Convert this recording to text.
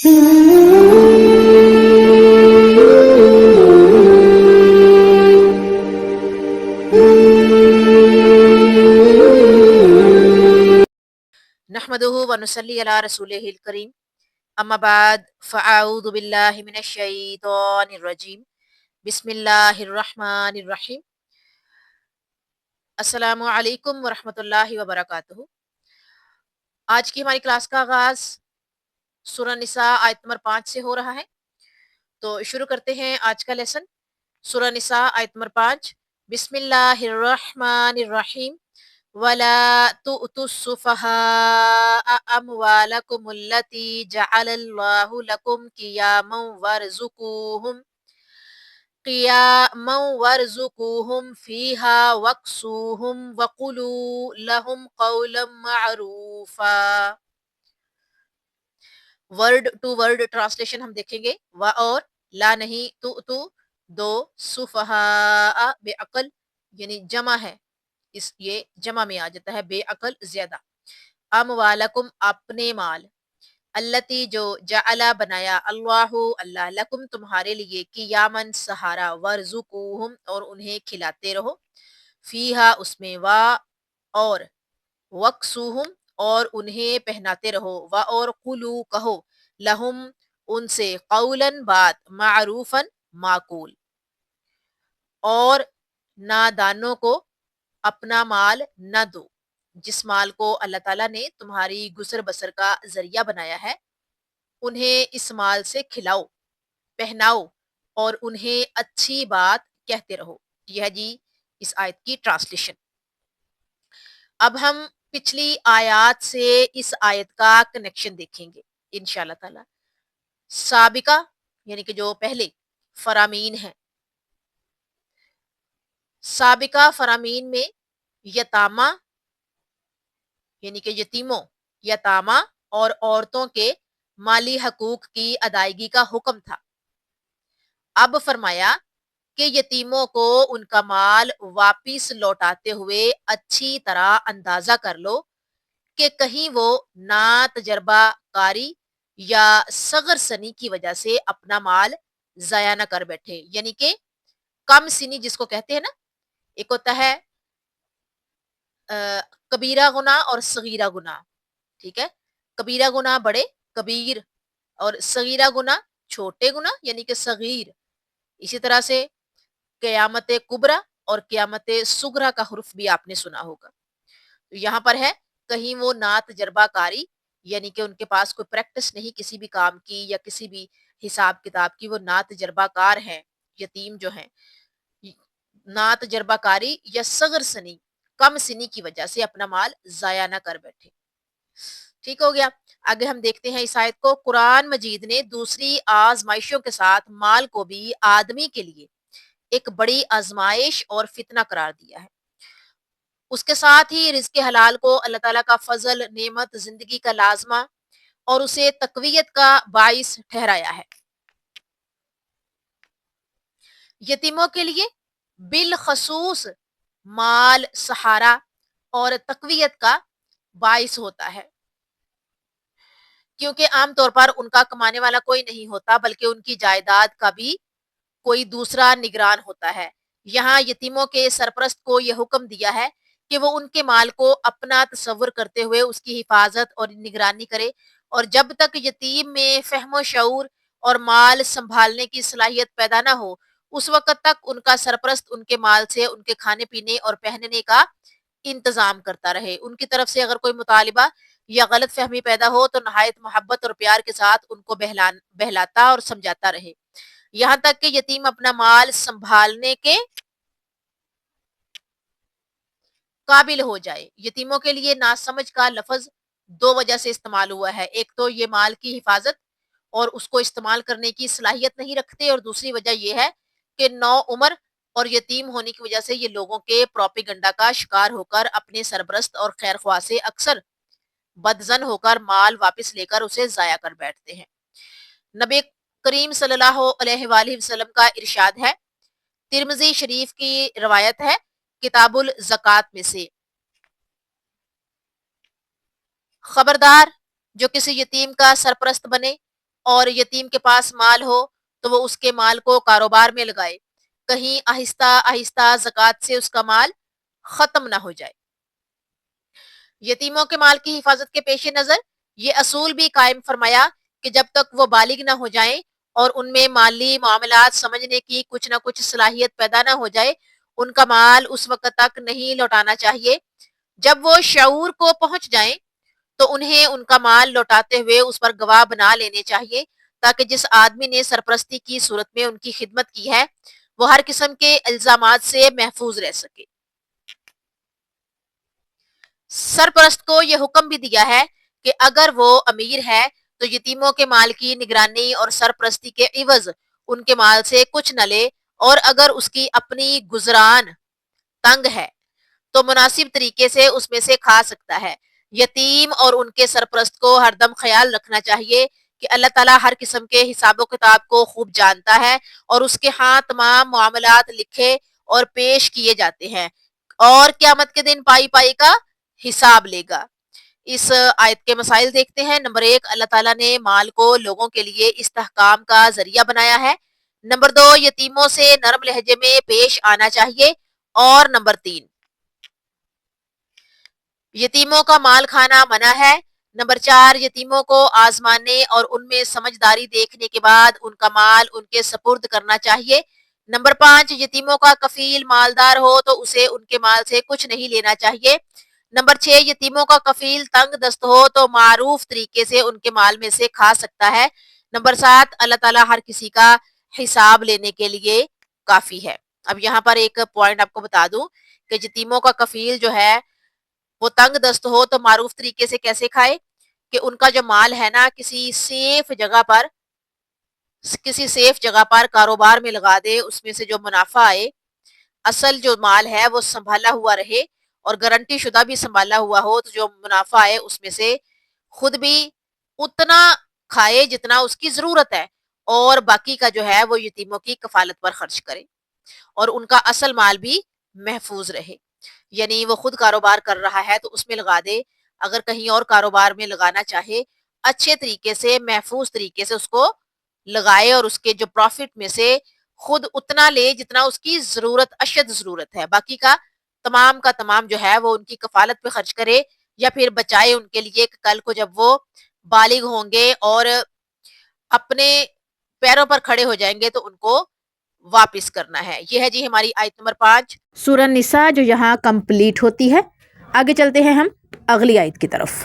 नहमदुहु व नुसल्ली अला रसूलिहिल करीम अम्मा बाद फ़अऊज़ु बिल्लाहि मिनश शैतानिर रजीम बिस्मिल्लाहिर रहमानिर रहीम अस्सलामु अलैकुम व रहमतुल्लाहि व बरकातुहू। आज की हमारी क्लास का आगाज़ सूरह निसा आयत नंबर 5 से हो रहा है। तो शुरू करते हैं आज का लेसन। सूरह निसा आयत नंबर 5। बिस्मिल्लाहिर रहमानिर रहीम वला तु'तुस सुफहाअ अमवालकुमुल्लती जअलल्लाहु लकुम क़ियामन फ़ीहा वक्सूहुम वक़ुलू लहुम क़ौलन मअरूफ़ा। वर्ड टू वर्ड ट्रांसलेशन हम देखेंगे। व और ला नहीं तू दो सुफहा बेअकल यानी जमा है, इस ये जमा में आ जाता है, बेअकल ज्यादा। अमवालकुम अपने माल, अल्लती जो जअला बनाया, अल्लाहु अल्लाह, लकुम तुम्हारे लिए, कियामन सहारा, वर्जुकुहुम और उन्हें खिलाते रहो, फीहा उसमें, वा और, वक्सुहुम और उन्हें पहनाते रहो, व और कुलू कहो, लहुम उनसे, कौलन बात, मारूफन माकूल, और नादानों को अपना माल न दो, जिस माल को अल्लाह ताला ने तुम्हारी गुजर बसर का जरिया बनाया है, उन्हें इस माल से खिलाओ, पहनाओ और उन्हें अच्छी बात कहते रहो। यह जी इस आयत की ट्रांसलेशन। अब हम पिछली आयत से इस आयत का कनेक्शन देखेंगे इंशाअल्लाह ताला। साबिका यानी कि जो पहले फरामीन है, साबिका फरामीन में यतामा यानी कि यतीमों, यतामा और औरतों के माली हकूक की अदायगी का हुक्म था। अब फरमाया कि यतीमों को उनका माल वापिस लौटाते हुए अच्छी तरह अंदाजा कर लो कि कहीं वो ना तजर्बाकारी या सगर सनी की वजह से अपना माल ज़ाया ना कर बैठे। यानी कि कम सिनी जिसको कहते हैं ना, एक होता है कबीरा गुनाह और सगीरा गुनाह, ठीक है? कबीरा गुनाह बड़े कबीर और सगीरा गुनाह छोटे गुनाह यानी कि सगीर। इसी तरह से क़यामत कुबरा और क़यामत सुगरा का हुर्फ भी आपने सुना होगा। तो यहाँ पर है कहीं वो ना तजर्बाकारी यानी कि उनके पास कोई प्रैक्टिस नहीं किसी भी काम की या किसी भी हिसाब किताब की, वो ना तजर्बाकार हैं, यतीम जो हैं, ना तजर्बाकारी या सगर सनी, कम सिनी की वजह से अपना माल जाया ना कर बैठे। ठीक हो गया। आगे हम देखते हैं इस आयत को। कुरान मजीद ने दूसरी आजमाइशों के साथ माल को भी आदमी के लिए एक बड़ी आजमाइश और फितना करार दिया है। उसके साथ ही रिज़्क़ हलाल को अल्लाह ताला का फजल, नेमत, जिंदगी का लाजमा और उसे तकवीयत का बाइस ठहराया है। यतीमों के लिए बिलखसूस माल सहारा और तकवीयत का बाइस होता है, क्योंकि आम तौर पर उनका कमाने वाला कोई नहीं होता, बल्कि उनकी जायदाद का भी कोई दूसरा निगरान होता है। यहाँ यतीमों के सरपरस्त को यह हुक्म दिया है कि वो उनके माल को अपना तसव्वुर करते हुए उसकी हिफाजत और निगरानी करे, और जब तक यतीम में फ़हम शऊर और माल संभालने की सलाहियत पैदा ना हो, उस वक़्त तक उनका सरपरस्त उनके माल से उनके खाने-पीने और पहनने का इंतज़ाम करता रहे। उनकी तरफ से अगर कोई मुतालिबा या गलतफ़हमी पैदा हो तो नहायत मोहब्बत और प्यार के साथ उनको बहलाता और समझाता रहे, यहाँ तक कि यतीम अपना माल संभालने के काबिल हो जाए। यतीमों के लिए नासमझ का लफ्ज़ दो वजह से इस्तेमाल हुआ है। एक तो ये माल की हिफाजत और उसको इस्तेमाल करने की सलाहियत नहीं रखते, और दूसरी वजह ये है कि नौउम्र और यतीम होने की वजह से ये लोगों के प्रोपेगेंडा का शिकार होकर अपने सरपरस्त और खैरख्वाह से अक्सर बदज़न होकर माल वापस लेकर उसे ज़ाया कर बैठते हैं। नबी करीम सल्लल्लाहु अलैहि वसल्लम का इरशाद है, तिर्मिज़ी शरीफ की रवायत है किताबुल ज़कात में से, खबरदार जो किसी यतीम का सरपरस्त बने اور یتیم کے پاس مال ہو تو وہ اس کے مال کو کاروبار میں لگائے، کہیں آہستہ آہستہ زکوٰۃ سے اس کا مال ختم نہ ہو جائے۔ یتیموں کے مال کی حفاظت کے پیش نظر یہ اصول بھی قائم فرمایا کہ جب تک وہ بالغ نہ ہو جائیں اور ان میں مالی معاملات سمجھنے کی کچھ نہ کچھ صلاحیت پیدا نہ ہو جائے، ان کا مال اس وقت تک نہیں لوٹانا چاہیے۔ جب وہ شعور کو پہنچ جائیں تو انہیں ان کا مال لوٹاتے ہوئے اس پر گواہ بنا لینے چاہیے، تاکہ جس آدمی نے سرپرستی کی صورت میں ان کی خدمت کی ہے وہ ہر قسم کے الزامات سے محفوظ رہ سکے۔ سرپرست کو یہ حکم بھی دیا ہے کہ اگر وہ امیر ہے تو یتیموں کے مال کی نگرانی اور سرپرستی کے عوض ان کے مال سے کچھ نہ لے، اور اگر اس کی اپنی گزران تنگ ہے تو مناسب طریقے سے اس میں سے کھا سکتا ہے۔ یتیم اور ان کے سرپرست کو ہر دم خیال رکھنا چاہیے کہ اللہ تعالیٰ ہر قسم کے حساب و کتاب کو خوب جانتا ہے اور اس کے ہاں تمام معاملات لکھے اور پیش کیے جاتے ہیں، اور قیامت کے دن پائی پائی کا حساب لے گا۔ اس آیت کے مسائل دیکھتے ہیں۔ نمبر 1، اللہ تعالیٰ نے مال کو لوگوں کے لیے استحکام کا ذریعہ بنایا ہے۔ نمبر 2، یتیموں سے نرم لہجے میں پیش آنا چاہیے۔ اور نمبر 3، یتیموں کا مال کھانا منع ہے۔ نمبر 4، یتیموں کو آزمانے اور ان میں سمجھداری دیکھنے کے بعد ان کا مال ان کے سپرد کرنا چاہیے۔ نمبر 5، یتیموں کا کفیل مالدار ہو تو اسے ان کے مال سے کچھ نہیں لینا چاہیے۔ نمبر 6، یتیموں کا کفیل تنگ دست ہو تو معروف طریقے سے ان کے مال میں سے کھا سکتا ہے۔ نمبر 7، اللہ تعالیٰ ہر کسی کا حساب لینے کے لیے کافی ہے۔ اب یہاں پر ایک پوائنٹ آپ کو بتا دوں کہ یتیموں کا کفیل جو ہے وہ تنگ دست ہو تو معروف طریقے سے کیسے کھائے، کہ ان کا جو مال ہے نا کسی سیف جگہ پر کاروبار میں لگا دے، اس میں سے جو منافع آئے، اصل جو مال ہے وہ سنبھالا ہوا رہے اور گارنٹی شدہ بھی سنبھالا ہوا ہو، تو جو منافع آئے اس میں سے خود بھی اتنا کھائے جتنا اس کی ضرورت ہے، اور باقی کا جو ہے وہ یتیموں کی کفالت پر خرچ کرے، اور ان کا اصل مال بھی محفوظ رہے۔ یعنی وہ خود کاروبار کر رہا ہے تو اس میں لگا دے، اگر کہیں اور کاروبار میں لگانا چاہے اچھے طریقے سے محفوظ طریقے سے اس کو لگائے، اور اس کے جو پروفٹ میں سے خود اتنا لے جتنا اس کی ضرورت اشد ضرورت ہے، باقی کا تمام جو ہے وہ ان کی کفالت پہ خرچ کرے، یا پھر بچائے ان کے لیے کہ کل کو جب وہ بالغ ہوں گے اور اپنے پیروں پر کھڑے ہو جائیں گے تو ان کو واپس کرنا ہے۔ یہ ہے جی ہماری آیت نمبر 5 سورہ نساء، جو یہاں کمپلیٹ ہوتی ہے۔ آگے چلتے ہیں ہم اگلی آیت کی طرف۔